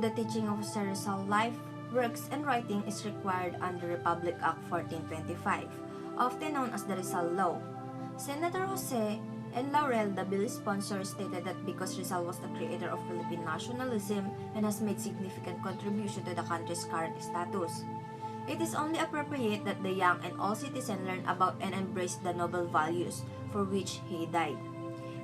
the teaching of Jose Rizal life, works, and writing is required under Republic Act 1425, often known as the Rizal Law. Senator Jose and Laurel, the bill sponsor, stated that because Rizal was the creator of Philippine nationalism and has made significant contribution to the country's current status, it is only appropriate that the young and all citizens learn about and embrace the noble values for which he died.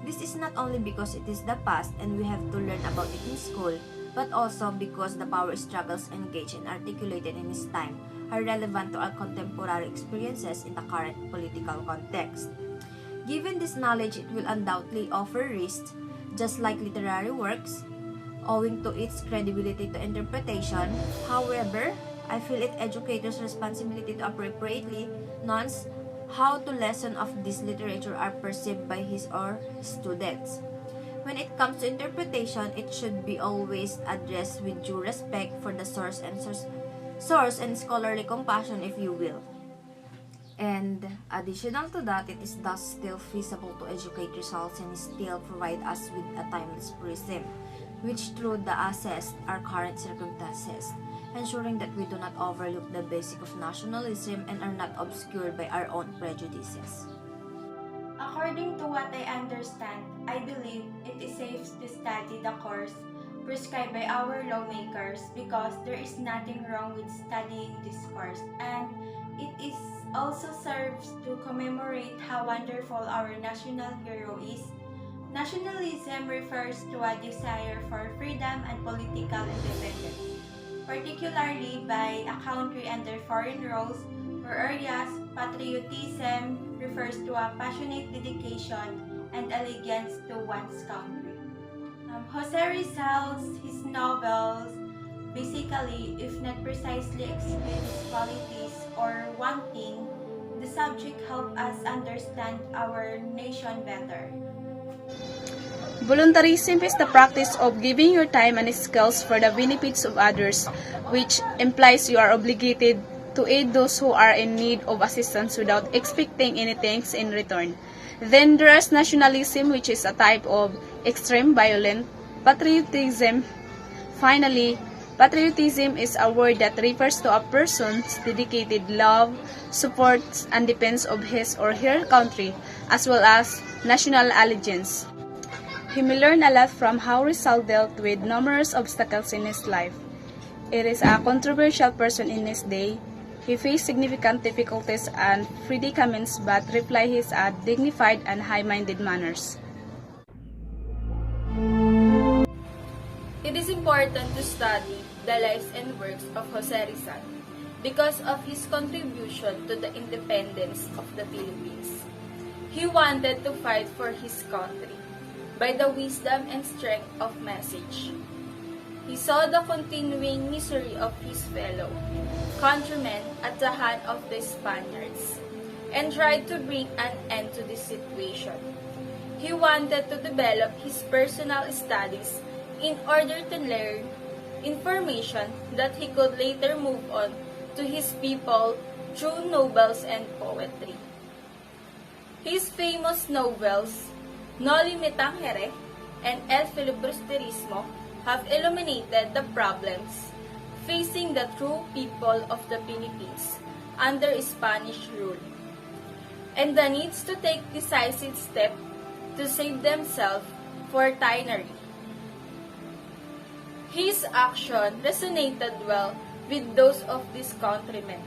This is not only because it is the past and we have to learn about it in school, but also because the power struggles engaged and articulated in his time are relevant to our contemporary experiences in the current political context. Given this knowledge, it will undoubtedly offer risks, just like literary works, owing to its credibility to interpretation. However, I feel it educators' responsibility to appropriately nuance how the lessons of this literature are perceived by his or students. When it comes to interpretation, it should be always addressed with due respect for the source and scholarly compassion, if you will. And additional to that, it is thus still feasible to educate results and still provide us with a timeless prism, which through the assess our current circumstances, ensuring that we do not overlook the basic of nationalism and are not obscured by our own prejudices. According to what I understand, I believe it is safe to study the course prescribed by our lawmakers because there is nothing wrong with studying this course, and it is also serves to commemorate how wonderful our national hero is. Nationalism refers to a desire for freedom and political independence, particularly by a country under foreign rules, whereas patriotism refers to a passionate dedication and allegiance to one's country. Jose Rizal's his novels basically, if not precisely explain his qualities or one thing, the subject help us understand our nation better. Voluntarism is the practice of giving your time and skills for the benefits of others, which implies you are obligated to aid those who are in need of assistance without expecting anything in return. Then there is nationalism, which is a type of extreme violent patriotism. Finally, patriotism is a word that refers to a person's dedicated love, support, and defense of his or her country, as well as national allegiance. He may learn a lot from how Rizal dealt with numerous obstacles in his life. It is a controversial person in his day. He faced significant difficulties and predicaments but replied his dignified and high-minded manners. It is important to study the lives and works of Jose Rizal because of his contribution to the independence of the Philippines. He wanted to fight for his country by the wisdom and strength of message. He saw the continuing misery of his fellow countrymen at the hand of the Spaniards and tried to bring an end to this situation. He wanted to develop his personal studies in order to learn information that he could later move on to his people through novels and poetry. His famous novels, No Limitang Here and El Filibusterismo, have illuminated the problems facing the true people of the Philippines under Spanish rule, and the needs to take decisive steps to save themselves for tyranny. His action resonated well with those of these countrymen,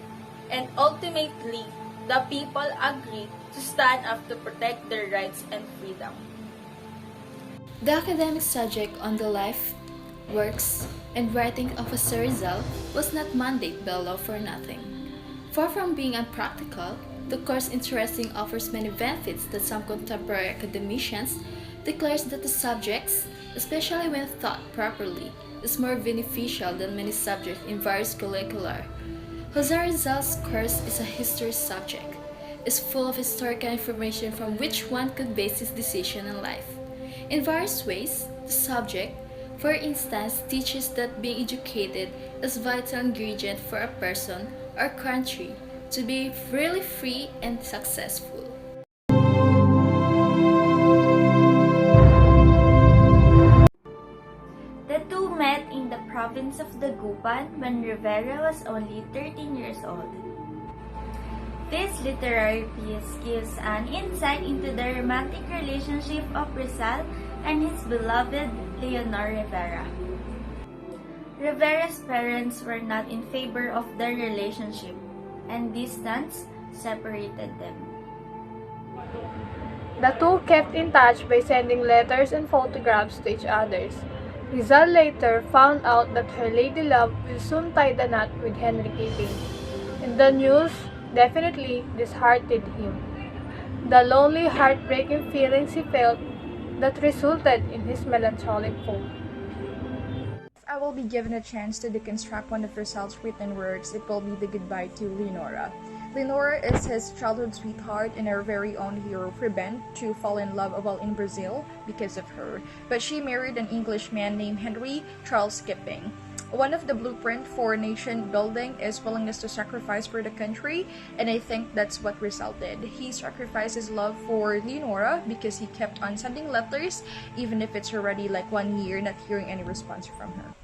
and ultimately, the people agreed to stand up to protect their rights and freedom. The academic subject on the life, works, and writing of Jose Rizal was not mandated by law for nothing. Far from being unpractical, the course interesting offers many benefits that some contemporary academicians declares that the subjects, especially when taught properly, is more beneficial than many subjects in various curricula. Jose Rizal's course is a history subject, is full of historical information from which one could base his decision in life. In various ways, the subject, for instance, teaches that being educated is a vital ingredient for a person or country to be really free and successful. The two met in the province province of Dagupan when Rivera was only 13 years old. This literary piece gives an insight into the romantic relationship of Rizal and his beloved Leonor Rivera. Rivera's parents were not in favor of their relationship, and distance separated them. The two kept in touch by sending letters and photographs to each other. Rizal later found out that her lady love will soon tie the knot with Henry Keating, and the news definitely disheartened him. The lonely, heartbreaking feelings he felt that resulted in his melancholic poem. If I will be given a chance to deconstruct one of Rizal's written works, it will be The Goodbye to Leonora. Leonora is his childhood sweetheart and our very own hero, prevent to fall in love while in Brazil because of her. But she married an Englishman named Henry Charles Skipping. One of the blueprint for nation building is willingness to sacrifice for the country, and I think that's what Rizal did. He sacrificed his love for Leonora because he kept on sending letters, even if it's already like 1 year not hearing any response from her.